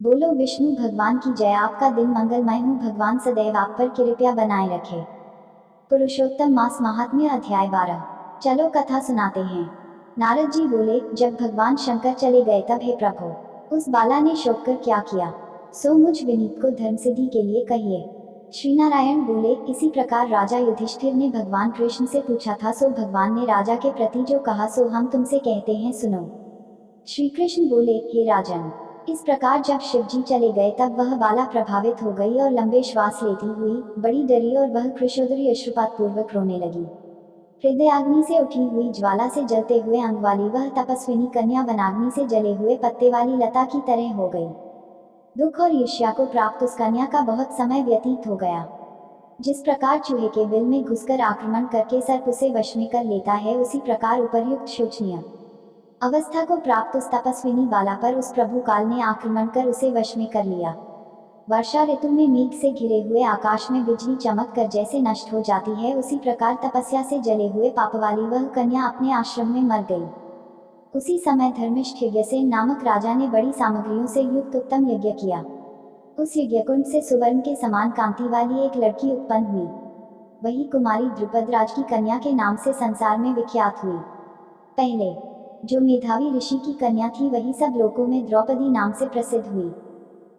बोलो विष्णु भगवान की जय। आपका दिन मंगलमय हो। भगवान सदैव आप पर कृपया बनाए रखे। पुरुषोत्तम मास महात्म्य अध्याय 12। चलो कथा सुनाते हैं। नारद जी बोले, जब भगवान शंकर चले गए तब हे प्रभु, उस बाला ने शोक कर क्या किया, सो मुझ विनीत को धर्म सिद्धि के लिए कहिए। श्री नारायण बोले, इसी प्रकार राजा युधिष्ठिर ने भगवान कृष्ण से पूछा था, सो भगवान ने राजा के प्रति जो कहा सो हम तुमसे कहते हैं, सुनो। श्री कृष्ण बोले, हे राजन, इस प्रकार जब शिव जी चले गए तब वह बाला प्रभावित हो गई और लंबे श्वास लेती हुई बड़ी डरी और वह कृशोदरी अश्रुपात पूर्वक रोने लगी। हृदयाग्नि से उठी हुई ज्वाला से जलते हुए अंग वाली वह तपस्विनी कन्या वनाग्नि से जले हुए पत्ते वाली लता की तरह हो गई। दुख और ईर्ष्या को प्राप्त उस कन्या का बहुत समय व्यतीत हो गया। जिस प्रकार चूहे के बिल में घुसकर आक्रमण करके सर्प उसे वश में कर लेता है, उसी प्रकार उपर्युक्त शोचनीय अवस्था को प्राप्त उस तपस्विनी बाला पर उस प्रभु काल ने आक्रमण कर उसे वश में कर लिया। वर्षा ऋतु में मेघ से घिरे हुए आकाश में बिजली चमक कर जैसे नष्ट हो जाती है, उसी प्रकार तपस्या से जले हुए पाप वाली वह कन्या अपने आश्रम में मर गई। उसी समय धर्मिष्ठ यज्ञसेन नामक राजा ने बड़ी सामग्रियों से युक्त उत्तम यज्ञ किया। उस यज्ञकुंड से सुवर्ण के समान कांति वाली एक लड़की उत्पन्न हुई। वही कुमारी द्रुपद राज की कन्या के नाम से संसार में विख्यात हुई। पहले जो मेधावी ऋषि की कन्या थी वही सब लोकों में द्रौपदी नाम से प्रसिद्ध हुई।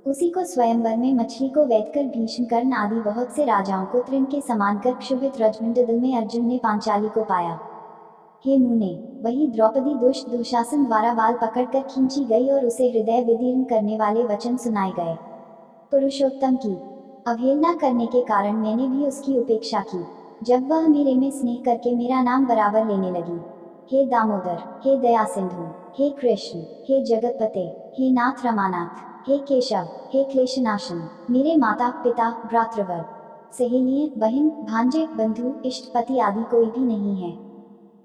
उसी को स्वयंवर में मछली को वैध कर भीष्म कर्ण आदि बहुत से राजाओं को तृण के समान कर क्षुभित रजमंडल में अर्जुन ने पांचाली को पाया। हे मुने, वही द्रौपदी दुष्ट दुशासन द्वारा बाल पकड़कर खींची गई और उसे हृदय विदीर्ण करने वाले वचन सुनाए गए। पुरुषोत्तम की अवहेलना करने के कारण मैंने भी उसकी उपेक्षा की। जब वह मेरे में स्नेह करके मेरा नाम बराबर लेने लगी। हे दामोदर, हे दया सिंधु, हे कृष्ण, हे जगतपते, हे नाथ रमानाथ, हे केशव, हे क्लेशनाशन, मेरे माता पिता भ्रातृवर्ग सहेलियां बहन भांजे बंधु इष्टपति आदि कोई भी नहीं है।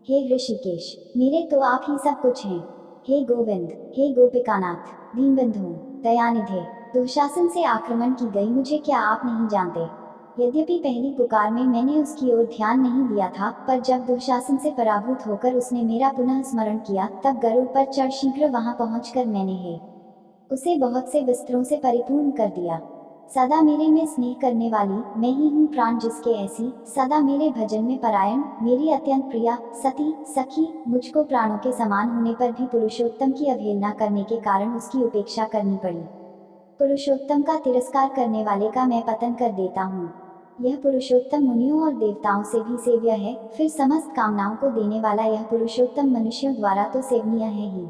हे ऋषिकेश, मेरे तो आप ही सब कुछ हैं। हे गोविंद, हे गोपिकानाथ, दीनबंधु दयानिधे, दुशासन से आक्रमण की गई मुझे क्या आप नहीं जानते। यद्यपि पहली पुकार में मैंने उसकी ओर ध्यान नहीं दिया था, पर जब दुशासन से पराभूत होकर उसने मेरा पुनः स्मरण किया, तब गरुड़ पर चढ़ शीघ्र वहां पहुंचकर मैंने हे उसे बहुत से वस्त्रों से परिपूर्ण कर दिया। सदा मेरे में स्नेह करने वाली मैं ही हूँ प्राण जिसके ऐसी, सदा मेरे भजन में परायण मेरी अत्यंत प्रिया सती सखी, मुझको प्राणों के समान होने पर भी पुरुषोत्तम की अवहेलना करने के कारण उसकी उपेक्षा करनी पड़ी। पुरुषोत्तम का तिरस्कार करने वाले का मैं पतन कर देता हूँ। यह पुरुषोत्तम मुनियों और देवताओं से भी सेव्य है, फिर समस्त कामनाओं को देने वाला यह पुरुषोत्तम मनुष्यों द्वारा तो सेवनीय है ही।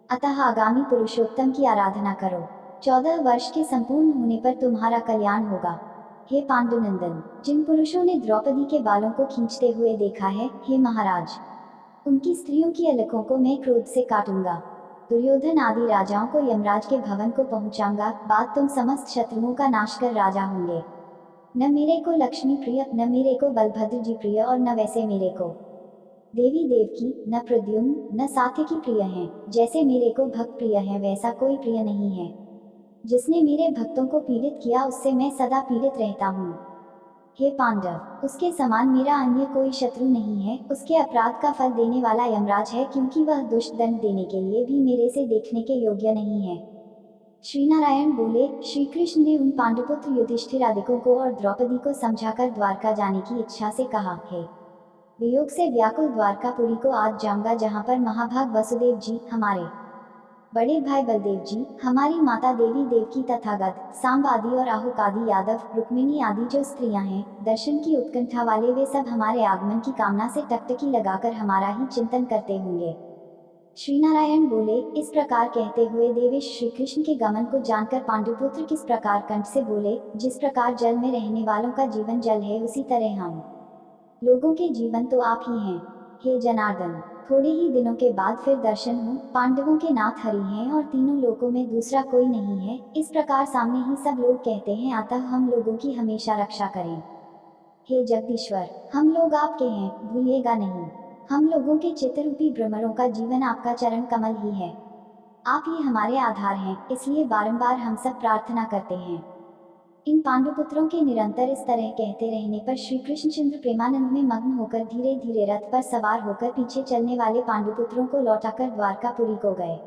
अतः आगामी पुरुषोत्तम की आराधना करो। 14 वर्ष के संपूर्ण होने पर तुम्हारा कल्याण होगा। हे पांडुनंदन, जिन पुरुषों ने द्रौपदी के बालों को खींचते हुए देखा है, हे महाराज, उनकी स्त्रियों की अलकों को मैं क्रोध से काटूंगा। दुर्योधन आदि राजाओं को यमराज के भवन को पहुंचाऊंगा। बाद तुम समस्त शत्रुओं का नाश कर राजा होंगे। न मेरे को लक्ष्मी प्रिय, न मेरे को बलभद्र जी प्रिय, और न वैसे मेरे को देवी देवकी, न प्रद्युम्न न सात्यकी प्रिय हैं। जैसे मेरे को भक्त प्रिय है वैसा कोई प्रिय नहीं है। जिसने मेरे भक्तों को पीड़ित किया उससे मैं सदा पीड़ित रहता हूँ। हे पांडव, उसके समान मेरा अन्य कोई शत्रु नहीं है। उसके अपराध का फल देने वाला यमराज है, क्योंकि वह दुष्ट दंड देने के लिए भी मेरे से देखने के योग्य नहीं है। श्री नारायण बोले, श्री कृष्ण ने उन पांडुपुत्र युधिष्ठिर आदिकों को और द्रौपदी को समझाकर द्वारका जाने की इच्छा से कहा, हे वियोग से व्याकुल द्वारकापुरी को आज जाऊंगा, जहाँ पर महाभाग वसुदेव जी, हमारे बड़े भाई बलदेव जी, हमारी माता देवी देवकी तथागत सांब आदि और आहुक आदि यादव रुक्मिणी आदि जो स्त्रियां हैं, दर्शन की उत्कंठा वाले, वे सब हमारे आगमन की कामना से टकटकी लगाकर हमारा ही चिंतन करते होंगे। श्री नारायण बोले, इस प्रकार कहते हुए देवेश श्री कृष्ण के गमन को जानकर पांडुपुत्र किस प्रकार कंठ से बोले, जिस प्रकार जल में रहने वालों का जीवन जल है, उसी तरह हम लोगों के जीवन तो आप ही हैं। हे जनार्दन, थोड़े ही दिनों के बाद फिर दर्शन हो। पांडवों के नाथ हरि हैं और तीनों लोकों में दूसरा कोई नहीं है। इस प्रकार सामने ही सब लोग कहते हैं, अतः हम लोगों की हमेशा रक्षा करें। हे जगदीश्वर, हम लोग आपके हैं, भूलिएगा नहीं। हम लोगों के चित्तरूपी भ्रमरों का जीवन आपका चरण कमल ही है। आप ही हमारे आधार हैं, इसलिए बारंबार हम सब प्रार्थना करते हैं। इन पांडुपुत्रों के निरंतर इस तरह कहते रहने पर श्री कृष्णचंद्र प्रेमानंद में मग्न होकर धीरे धीरे रथ पर सवार होकर पीछे चलने वाले पांडुपुत्रों को लौटाकर द्वारकापुरी को गए।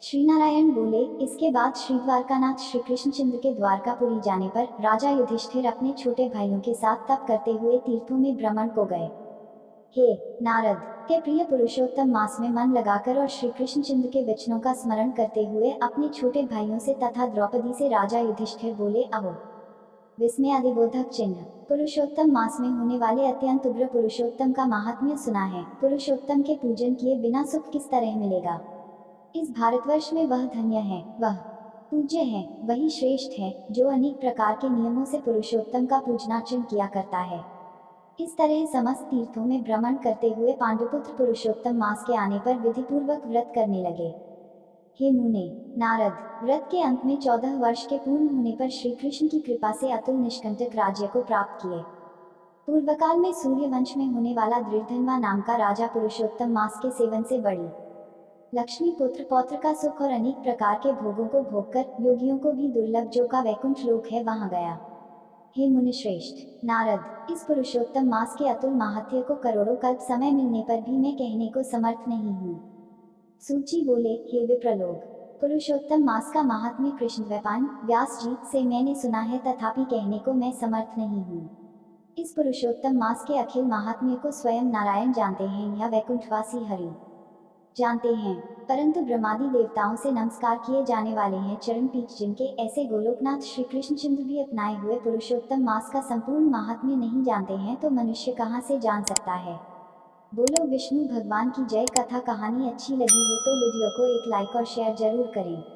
श्रीनारायण बोले। इसके बाद श्री द्वारकानाथ श्री कृष्णचंद्र के द्वारकापुरी जाने पर राजा युधिष्ठिर अपने छोटे भाइयों के साथ तप करते हुए तीर्थों में भ्रमण को गए। हे नारद, के प्रिय पुरुषोत्तम मास में मन लगाकर और श्री कृष्णचंद्र के वचनों का स्मरण करते हुए अपने छोटे भाइयों से तथा द्रौपदी से राजा युधिष्ठिर बोले। अहो विस्मय अधिबोधक चिन्ह। पुरुषोत्तम मास में होने वाले अत्यंत उग्र पुरुषोत्तम का महात्म्य सुना है। पुरुषोत्तम के पूजन किए बिना सुख किस तरह मिलेगा। इस भारतवर्ष में वह धन्य है, वह पूज्य है, वही श्रेष्ठ है जो अनेक प्रकार के नियमों से पुरुषोत्तम का पूजनार्चन किया करता है। इस तरह समस्त तीर्थों में भ्रमण करते हुए पांडुपुत्र पुरुषोत्तम मास के आने पर विधिपूर्वक व्रत करने लगे। हे मुने, नारद, व्रत के अंत में 14 वर्ष के पूर्ण होने पर श्री कृष्ण की कृपा से अतुल निष्कंटक राज्य को प्राप्त किए। पूर्वकाल में सूर्य वंश में होने वाला दृढ़धन्वा नाम का राजा पुरुषोत्तम मास के सेवन से बड़ी लक्ष्मी पुत्र पौत्र का सुख और अनेक प्रकार के भोगों को भोगकर योगियों को भी दुर्लभ जो का वैकुंठ लोक है वहां गया। हे मुनिश्रेष्ठ नारद, इस पुरुषोत्तम मास के अतुल महात्म्य को करोड़ों कल्प समय मिलने पर भी मैं कहने को समर्थ नहीं हूँ। सूची बोले। हे विप्रलोक, पुरुषोत्तम मास का महात्म्य कृष्णद्वैपायन व्यास जी से मैंने सुना है, तथापि कहने को मैं समर्थ नहीं हूँ। इस पुरुषोत्तम मास के अखिल महात्म्य को स्वयं नारायण जानते हैं या वैकुंठवासी हरि जानते हैं, परंतु ब्रह्मादि देवताओं से नमस्कार किए जाने वाले हैं चरण पीठ जिनके, ऐसे गोलोकनाथ श्री कृष्णचंद्र भी अपनाए हुए पुरुषोत्तम मास का संपूर्ण महात्म्य नहीं जानते हैं तो मनुष्य कहाँ से जान सकता है। बोलो विष्णु भगवान की जय। कथा कहानी अच्छी लगी हो तो वीडियो को एक लाइक और शेयर जरूर करें।